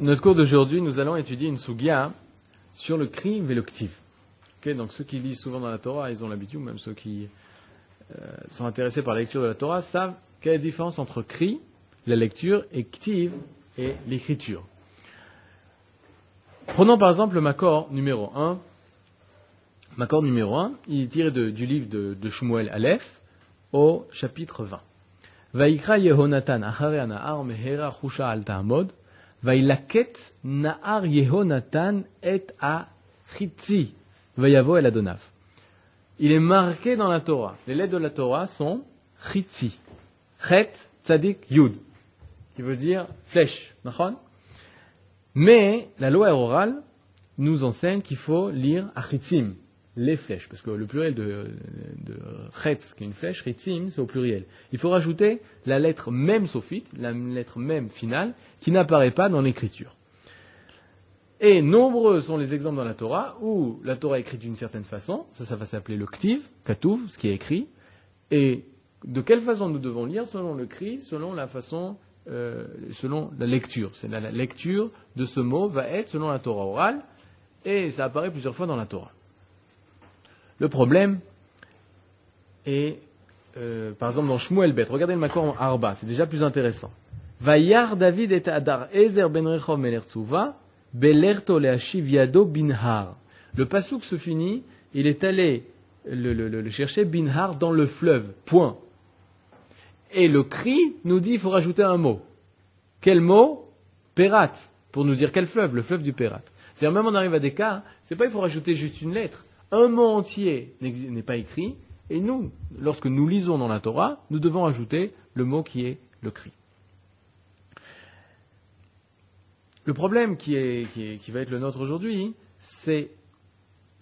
Notre cours d'aujourd'hui, nous allons étudier une sugya sur le kriv et le ktiv. Okay, donc ceux qui lisent souvent dans la Torah, ils ont l'habitude, même ceux qui sont intéressés par la lecture de la Torah, savent quelle est la différence entre kri, la lecture, et ktiv, et l'écriture. Prenons par exemple le makor numéro 1. Makor numéro 1, il est tiré du livre de Shmuel Aleph, au chapitre 20. Vaikra Yehonatan achare hana'ar mehera chusha al ta'amod, vailaket na'ar Yehonatan et a chitzi, vayavo el adonav. Il est marqué dans la Torah. Les lettres de la Torah sont chitzi, chet, tzadik, yud, qui veut dire flèche, nachon. Mais la loi orale nous enseigne qu'il faut lire achitzim, les flèches, parce que le pluriel de chetz, qui est une flèche, chitzim, c'est au pluriel. Il faut rajouter la lettre même sophite, la lettre même finale, qui n'apparaît pas dans l'écriture. Et nombreux sont les exemples dans la Torah où la Torah est écrite d'une certaine façon, ça va s'appeler le ktiv, katuv, ce qui est écrit, et de quelle façon nous devons lire, selon le cri, selon la façon, selon la lecture. C'est la lecture de ce mot va être selon la Torah orale, et ça apparaît plusieurs fois dans la Torah. Le problème est, par exemple, dans Shmuel Bet, regardez le makor en Arba, c'est déjà plus intéressant. Vayar David et Adar Ezer ben Rechov meler Tzuva, belerto leashiv yado binhar. Le pasouk se finit, il est allé le chercher binhar dans le fleuve, point. Et le cri nous dit, il faut rajouter un mot. Quel mot? Pérat, pour nous dire quel fleuve, le fleuve du Pérat. C'est-à-dire, même on arrive à des cas, c'est pas il faut rajouter juste une lettre. Un mot entier n'est pas écrit, et nous, lorsque nous lisons dans la Torah, nous devons ajouter le mot qui est le cri. Le problème qui va être le nôtre aujourd'hui, c'est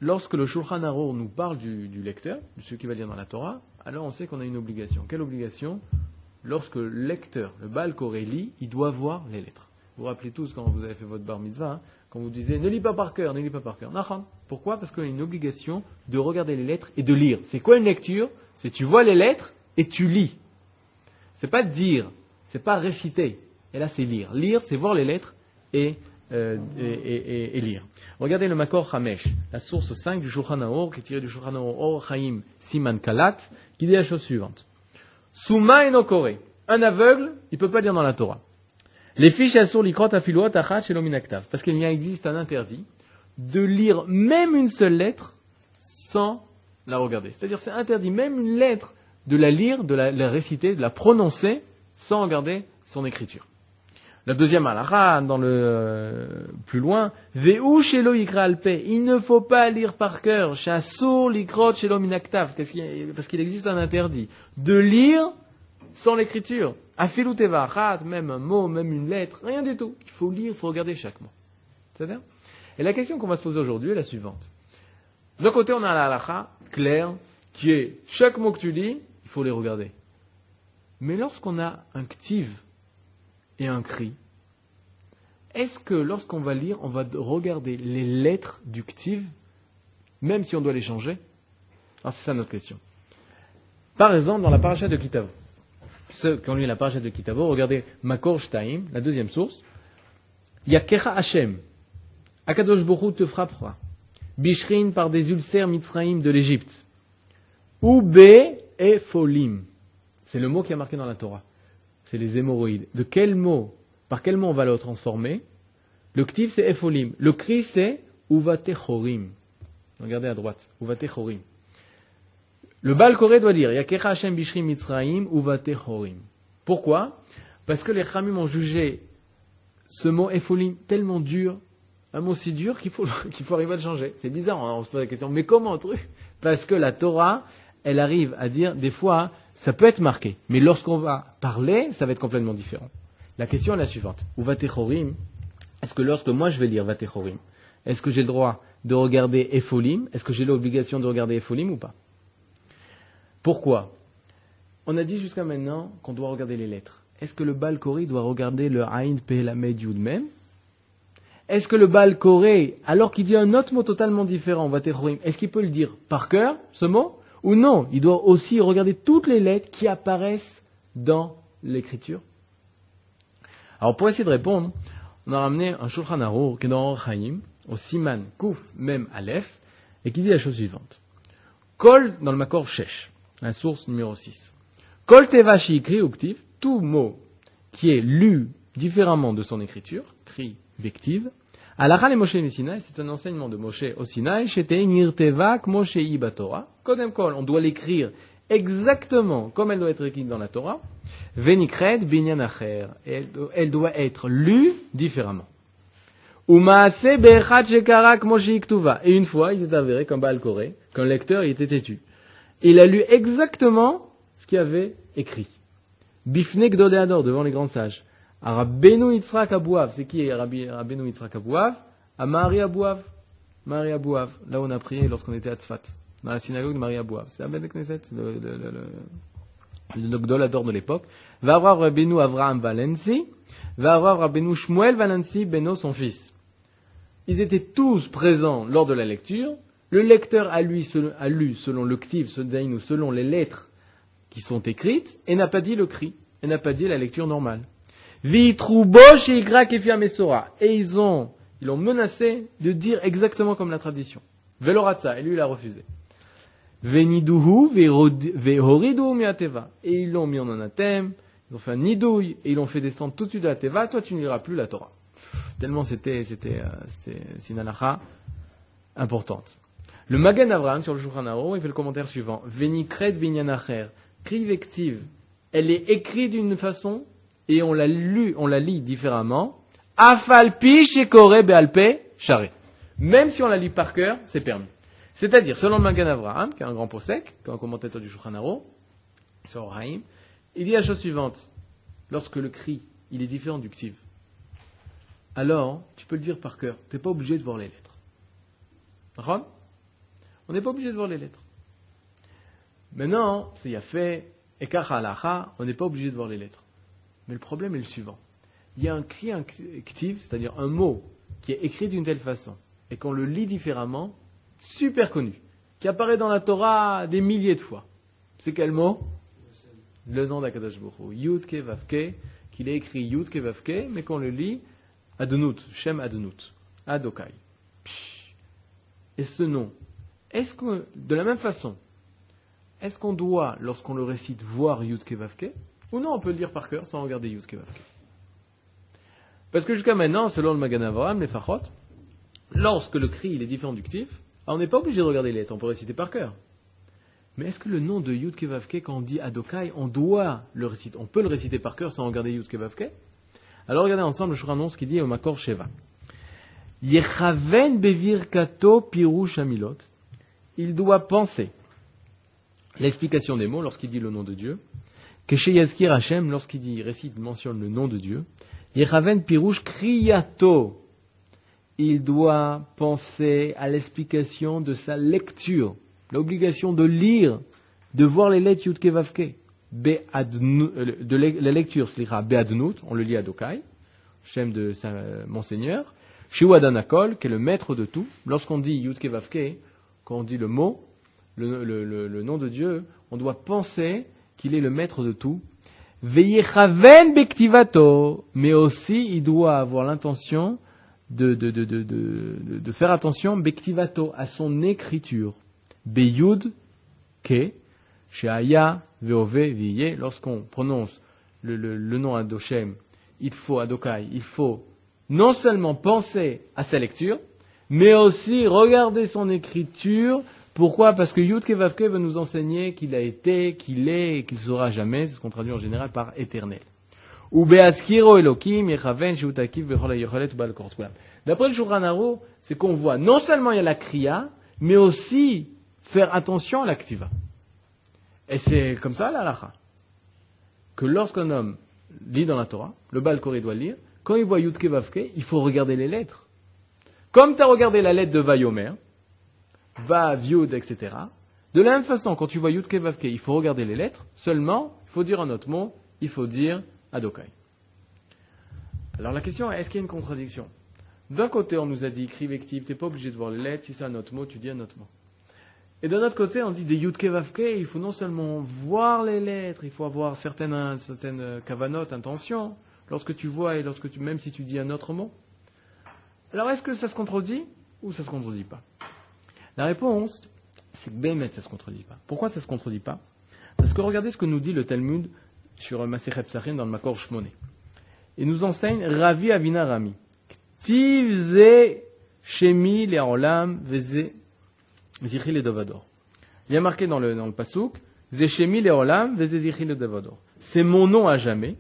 lorsque le Shulchan Aruch nous parle du lecteur, de celui qui va lire dans la Torah, alors on sait qu'on a une obligation. Quelle obligation? Lorsque le lecteur, le Baal Koré lit, il doit voir les lettres. Vous vous rappelez tous quand vous avez fait votre bar mitzvah, quand vous disiez ne lis pas par cœur, ne lis pas par cœur. Nachan. Pourquoi? Parce qu'on a une obligation de regarder les lettres et de lire. C'est quoi une lecture? C'est tu vois les lettres et tu lis. C'est pas dire, c'est pas réciter. Et là c'est lire. Lire, c'est voir les lettres et lire. Regardez le Makor Hamesh, la source 5 du Shulchan Aruch, qui est tirée du Shulchan Aruch Or Chaim Siman Kalat, qui dit la chose suivante. Souma eno kore. Un aveugle, il peut pas lire dans la Torah. Les fiches assour likrot afiluot achat shelo min haktav. Parce qu'il y existe un interdit de lire même une seule lettre sans la regarder. C'est-à-dire, c'est interdit même une lettre de la lire, de la réciter, de la prononcer sans regarder son écriture. La deuxième halakha, dans le plus loin, Ve'u shelo yikra alpe. Il ne faut pas lire par cœur. Shasur likrot shelo min haktav. Parce qu'il existe un interdit de lire sans l'écriture. Afilu teva achat, même un mot, même une lettre, rien du tout. Il faut lire, il faut regarder chaque mot. C'est-à-dire? Et la question qu'on va se poser aujourd'hui est la suivante. D'un côté, on a la halakha claire, qui est chaque mot que tu lis, il faut les regarder. Mais lorsqu'on a un ktiv et un cri, est-ce que lorsqu'on va lire, on va regarder les lettres du ktiv, même si on doit les changer? Alors c'est ça notre question. Par exemple, dans la paracha de Kitavo, ceux qui ont lu la paracha de Kitavo, regardez Makor Shtaim, la deuxième source, Yakecha Hashem, Akadosh Baruch Hu te frappera, Bishrin par des ulcères Mitzraïm de l'Égypte, ou Be Efolim, c'est le mot qui est marqué dans la Torah. C'est les hémorroïdes. De quel mot, par quel mot on va le transformer? Le ktiv c'est efolim. Le cri c'est uvatechorim. Regardez à droite. Uvatechorim. Le Baal Koré doit dire Yakecha Hashem bishrim mitzraim uvatechorim. Pourquoi? Parce que les Chamim ont jugé ce mot efolim tellement dur, un mot si dur qu'il faut arriver à le changer. C'est bizarre, hein, on se pose la question, mais comment truc? Parce que la Torah, elle arrive à dire des fois, ça peut être marqué, mais lorsqu'on va parler, ça va être complètement différent. La question est la suivante. Ou vatechorim, est-ce que lorsque moi je vais lire vatechorim, est-ce que j'ai le droit de regarder efolim? Est-ce que j'ai l'obligation de regarder efolim ou pas? Pourquoi? On a dit jusqu'à maintenant qu'on doit regarder les lettres. Est-ce que le Baal Koré doit regarder le Aïn Pe Lamed Yud Mem? Est-ce que le Baal Koré, alors qu'il dit un autre mot totalement différent, vatechorim, est-ce qu'il peut le dire par cœur, ce mot? Ou non, il doit aussi regarder toutes les lettres qui apparaissent dans l'écriture. Alors pour essayer de répondre, on a ramené un Shulchan Arour qui est dans Or Chaim, au Siman Kouf Mem Aleph, et qui dit la chose suivante. Kol, dans le Makor Shesh, la source numéro 6. Kol Teva Shikri Uktiv, tout mot qui est lu différemment de son écriture, cri, vective, Alacha le Moshe Sinaï, c'est un enseignement de Moshe au Sinaï, Shetei Nirteva Moshe Ibatora. Kodem Kol, on doit l'écrire exactement comme elle doit être écrite dans la Torah. Venikred binyan acher, elle doit être lue différemment. Umaase be'echad shekara Moshe iktuva. Et une fois, il s'est avéré qu'un Baal Koré, qu'un lecteur, il était têtu. Il a lu exactement ce qu'il avait écrit. Bifne Gdolei Hador, devant les grands sages. Rabbeinu Yitzhak Abouav, c'est qui Rabbeinu Yitzhak Abouav? Amari Abouav. Marie Abouav, là où on a prié lorsqu'on était à Tzfat, dans la synagogue de Marie Abouav. C'est Abed Knesset, le Gdolei Hador de l'époque. Va avoir Rabbeinu Avraham Valensi, va avoir Rabbeinu Shmuel Valensi, Beno, son fils. Ils étaient tous présents lors de la lecture. Le lecteur a lu selon le ktiv, selon les lettres qui sont écrites, et n'a pas dit le cri, et n'a pas dit la lecture normale. Vitrubo sheikra kefia mesora. Et ils l'ont menacé de dire exactement comme la tradition. Veloratza, et lui il a refusé. Veniduhu vehoridu miateva. Et ils l'ont mis en anathème, ils ont fait un nidouille, et ils l'ont fait descendre tout de suite de la teva. Toi tu ne liras plus la Torah. Tellement c'est une halakha importante. Le Magen Avraham sur le Shulchan Arour, il fait le commentaire suivant. Venikred binyan acher. Cri vective. Elle est écrite d'une façon, et on la lit différemment. Afalpi shekore bealpe share. Même si on la lit par cœur, c'est permis. C'est-à-dire, selon le Magen Avraham, qui est un grand posek, qui est un commentateur du Shulchan Arour, sur Or Haim, il dit la chose suivante. Lorsque le cri, il est différent du ktiv, alors, tu peux le dire par cœur. Tu n'es pas obligé de voir les lettres. D'accord ? On n'est pas obligé de voir les lettres. Maintenant, c'est Yafé, Ekach Halacha, on n'est pas obligé de voir les lettres. Mais le problème est le suivant. Il y a un cri, un ktiv, c'est-à-dire un mot qui est écrit d'une telle façon, et qu'on le lit différemment, super connu, qui apparaît dans la Torah des milliers de fois. C'est quel mot ? Le nom d'Akadosh Baruch Hu. Yud Ke Vav Ke, qu'il est écrit Yud Ke Vav Ke, mais qu'on le lit Adonut, Shem Adonut, Adokai. Et ce nom, est-ce que, de la même façon, est-ce qu'on doit, lorsqu'on le récite, voir Yud Ke Vav Ke, ou non, on peut le lire par cœur sans regarder Yud Ke Vav Ke? Parce que jusqu'à maintenant, selon le Magen Avraham, les Fachot, lorsque le cri il est différent du ktiv, on n'est pas obligé de regarder les lettres, on peut réciter par cœur. Mais est-ce que le nom de Yud Ke Vav Ke, quand on dit Adokai, on doit le réciter, on peut le réciter par cœur sans regarder Yud Ke Vav Ke? Alors regardez ensemble le Shulchan Arour qui dit au Makor Sheva. Yechaven bevirkato pirush hamilot. Il doit penser l'explication des mots lorsqu'il dit le nom de Dieu. Keshe yazkir Hashem, lorsqu'il récite, mentionne le nom de Dieu. Yechaven pirush kriyato. Il doit penser à l'explication de sa lecture. L'obligation de lire, de voir les lettres Yud Ke Vav Ke. De la lecture, c'est-à-dire Be'adnut, on le lit à Dokai, Shem de Monseigneur, Shiwadanakol, qui est le maître de tout. Lorsqu'on dit Yud Ke Vav Ke, quand on dit le mot, le nom de Dieu, on doit penser qu'il est le maître de tout. Veyechaven Bektivato, mais aussi il doit avoir l'intention de faire attention Bektivato à son écriture. Beyud Ke, Sheaya, Veove, Viye, lorsqu'on prononce le nom Adoshem, il faut, Adokai, il faut non seulement penser à sa lecture, mais aussi regarder son écriture. Pourquoi ? Parce que Yud Ke Vav Ke va nous enseigner qu'il a été, qu'il est et qu'il sera jamais, c'est ce qu'on traduit en général par éternel. Ou Be'askiro Elokim, Yechaven, Sheutakiv, Bechol HaYochelet, Baal Kor Kulam. D'après le Shulchan Arour, c'est qu'on voit non seulement il y a la kriya, mais aussi faire attention à l'activa. Et c'est comme ça la halakha. Que lorsqu'un homme lit dans la Torah, le Baal Koré doit lire, quand il voit Yud Ke Vav Ke, il faut regarder les lettres. Comme tu as regardé la lettre de Vayomer, Vav, Yud, etc. De la même façon, quand tu vois Yud Ke Vav Ke, il faut regarder les lettres, seulement, il faut dire un autre mot, il faut dire Adokai. Alors la question est, est-ce qu'il y a une contradiction ? D'un côté, on nous a dit, écrit vective, tu n'es pas obligé de voir les lettres, si c'est un autre mot, tu dis un autre mot. Et d'un autre côté, on dit des Yud Ke Vav Ke, il faut non seulement voir les lettres, il faut avoir certaines kavanotes, intentions. lorsque tu vois et même si tu dis un autre mot. Alors est-ce que ça se contredit ou ça se contredit pas? La réponse, c'est que Bémet, ça se contredit pas. Pourquoi ça se contredit pas? Parce que regardez ce que nous dit le Talmud sur Masechet Psachim dans le Makor Shmoné. Il nous enseigne Ravi Avina Rami. Ktivze Shemi Le'olam Veze Zichi Ledovador. Il y a marqué dans le Pasuk Zeshemi Le'olam Veze Zichi Ledovador. C'est mon nom à jamais.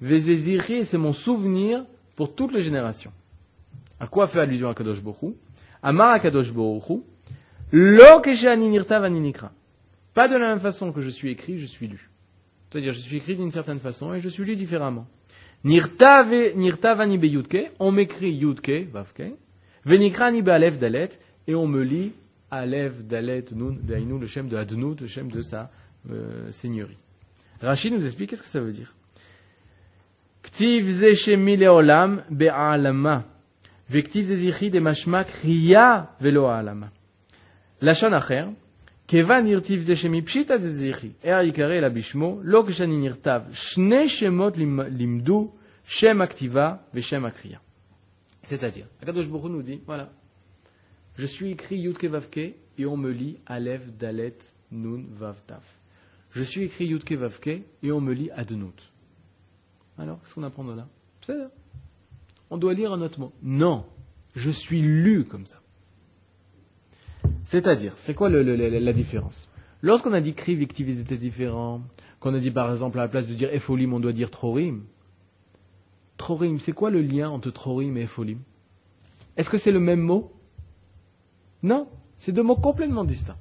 Veze Zichi, et c'est mon souvenir pour toutes les générations. À quoi fait allusion à Kadosh Baruch Hu? Amar Kadosh Baruch Hu, Lo Keshani Nirtav Ani Nikra. Pas de la même façon que je suis écrit, je suis lu. C'est-à-dire, je suis écrit d'une certaine façon et je suis lu différemment. Nirtav Ani Be Yudke, on m'écrit Yudke, Vavke, Venikra Ani Be Alef Dalet, et on me lit Alef Dalet Nun, Dainu, le shem de Adnout, le shem de sa seigneurie. Rashi nous explique qu'est-ce que ça veut dire. Ktiv Ze Shemi Leolam Be'alama. Vektiv Zezichi de Mashma Kriya Velo Alama. Lachon Acher, Kevan Nirtiv Zeshemi Pshita Zezichi, Ikare la Bishmo, Lo Keshani Nirtav, Shne Shemot Limdu, Shem Aktiva, Veshem Akriya. C'est-à-dire, Akadosh Baruch Hu nous dit, voilà, je suis écrit Yudke Vavke, et on me lit Aleph Dalet Nun Vav Tav. Je suis écrit Yudke Vavke, et on me lit Adnout. Alors, qu'est-ce qu'on apprend de là? C'est ça. On doit lire un autre mot. Non, je suis lu comme ça. C'est-à-dire, c'est quoi la différence? Lorsqu'on a dit kriv et ktiv, ils étaient différents, qu'on a dit par exemple à la place de dire efolim, on doit dire trorim. Trorim, c'est quoi le lien entre trorim et efolim? Est-ce que c'est le même mot? Non, c'est deux mots complètement distincts.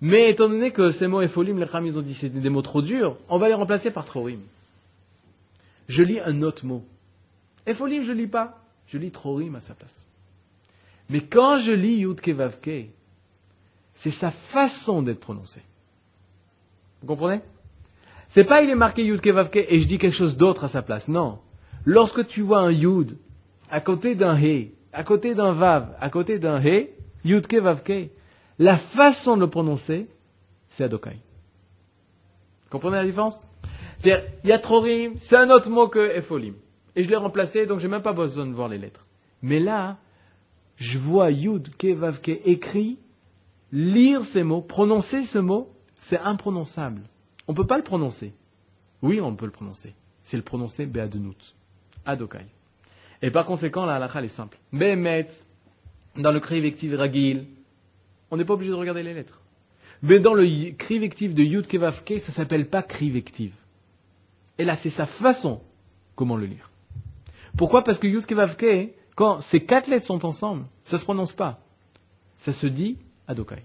Mais étant donné que ces mots efolim, les Chacham, ils ont dit c'était des mots trop durs, on va les remplacer par trorim. Je lis un autre mot. Efolim, je ne lis pas. Je lis Trorim à sa place. Mais quand je lis Yudke Vavke, c'est sa façon d'être prononcée. Vous comprenez? C'est pas il est marqué Yudke Vavke et je dis quelque chose d'autre à sa place. Non. Lorsque tu vois un Yud à côté d'un He, à côté d'un Vav, à côté d'un He, Yudke Vavke, la façon de le prononcer, c'est Adokai. Vous comprenez la différence? C'est-à-dire, il y a Trorim, c'est un autre mot que Efolim. Et je l'ai remplacé, donc j'ai même pas besoin de voir les lettres. Mais là, je vois Yud, Ke, Vav, Ke écrit, lire ces mots, prononcer ce mot, c'est imprononçable. On ne peut pas le prononcer. Oui, on peut le prononcer. C'est le prononcer Be'adnout, Adokai. Et par conséquent, la halakha est simple. Be'emet, dans le cri vectif Ragil, on n'est pas obligé de regarder les lettres. Mais dans le cri vectif de Yud, Ke, Vav, Ke, ça s'appelle pas cri vectif. Et là, c'est sa façon, comment le lire. Pourquoi? Parce que Yud Ke Vav Ke, quand ces quatre lettres sont ensemble, ça ne se prononce pas. Ça se dit Adokai.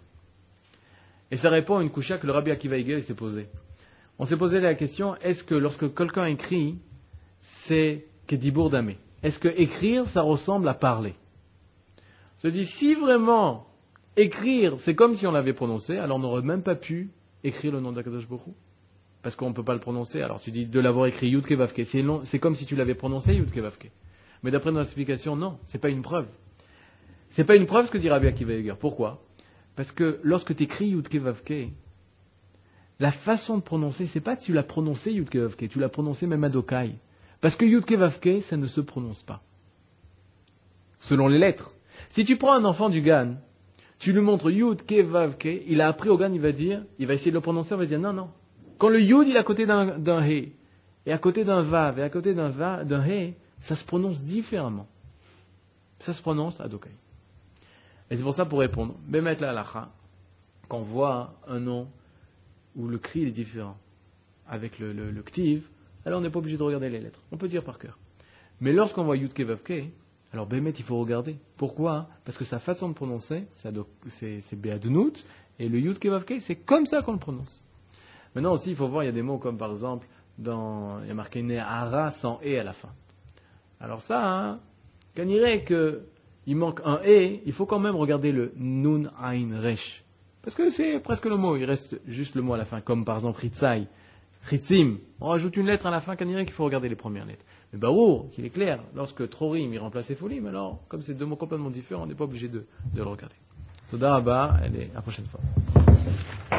Et ça répond à une coucha que le Rabbi Akiva Higel s'est posée. On s'est posé la question, est-ce que lorsque quelqu'un écrit, c'est Kedibour Damé? Est-ce que écrire, ça ressemble à parler? Je dis, si vraiment écrire, c'est comme si on l'avait prononcé, alors on n'aurait même pas pu écrire le nom d'Akadosh Baruch Hu. Parce qu'on ne peut pas le prononcer. Alors tu dis de l'avoir écrit Yud Ke Vav Ke. C'est comme si tu l'avais prononcé Yud Ke Vav Ke. Mais d'après notre explication, non, c'est pas une preuve. C'est pas une preuve ce que dit Rabbi Akiva Higel. Pourquoi? Parce que lorsque tu écris Yud Ke Vav Ke, la façon de prononcer, c'est pas que tu l'as prononcé Yud Ke Vav Ke, tu l'as prononcé même Adokai. Parce que Yud Ke Vav Ke, ça ne se prononce pas. Selon les lettres. Si tu prends un enfant du Gan, tu lui montres Yud Ke Vav Ke, il a appris au Gan, il va essayer de le prononcer, on va dire non, non. Quand le Yud, il est à côté d'un He, et à côté d'un Vav, et à côté d'un He, ça se prononce différemment. Ça se prononce Adokai. Et c'est pour ça, pour répondre, Bemet la halacha, quand on voit un nom où le cri est différent avec le ktiv, alors on n'est pas obligé de regarder les lettres. On peut dire par cœur. Mais lorsqu'on voit Yud Ke Vav Ke, alors Bemet, il faut regarder. Pourquoi? Parce que sa façon de prononcer, c'est Be'adnout, et le Yud Ke Vav Ke, c'est comme ça qu'on le prononce. Maintenant aussi, il faut voir, il y a des mots comme par exemple, il y a marqué Ne'ara sans E à la fin. Alors ça, quand il irait qu'il manque un E, il faut quand même regarder le Nun Ain Resh. Parce que c'est presque le mot, il reste juste le mot à la fin, comme par exemple Ritzai, Ritzim. On rajoute une lettre à la fin, quand il irait qu'il faut regarder les premières lettres. Mais Barour, qu'il est clair, lorsque Trorim, il remplace Efolim, alors, comme c'est deux mots complètement différents, on n'est pas obligé de le regarder. Toda Rabba, à la prochaine fois.